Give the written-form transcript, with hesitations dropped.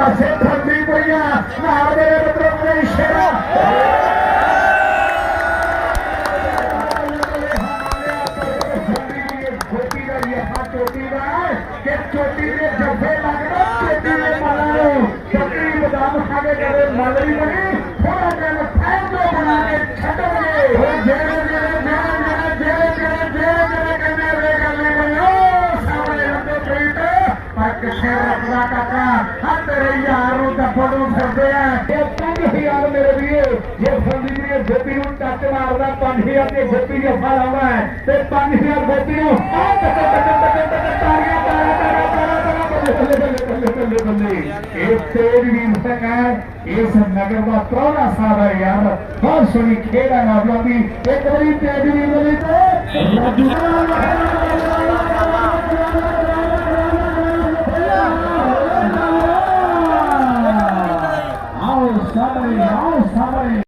पासे ठंडी पई नाल मेरे मतलब ने इशारा चोटी ने जब्बे लगना चोटी ने मारो चक्री बदाम खाने करे मलरी बनी थोड़ा टाइम फैन दो बना के छटोगे जेरे जेरे जेरे जेरे जेरे जेरे जेरे करने रे करने बनो सामने हमको प्रीत पक से रखना काका हां तेरे यारों दफड़ू फिरदे हैं ये 5000 मेरे लिए ये फंदी ने गोपी ਨੂੰ ਟੱਚ ਮਾਰਦਾ 5000 ਤੇ ਗੋਪੀ ਨੇ ਫੜ ਆਉਣਾ ਹੈ ਤੇ 5000 ਗੋਪੀ ਨੂੰ ਆ ਟੱਕ ਤਾਰੀਆਂ इस नगर का प्रौढ़ा साहब है यार बहुत सोनी खेल है नाम की एक बड़ी तेज भी बोली तो आओ सामने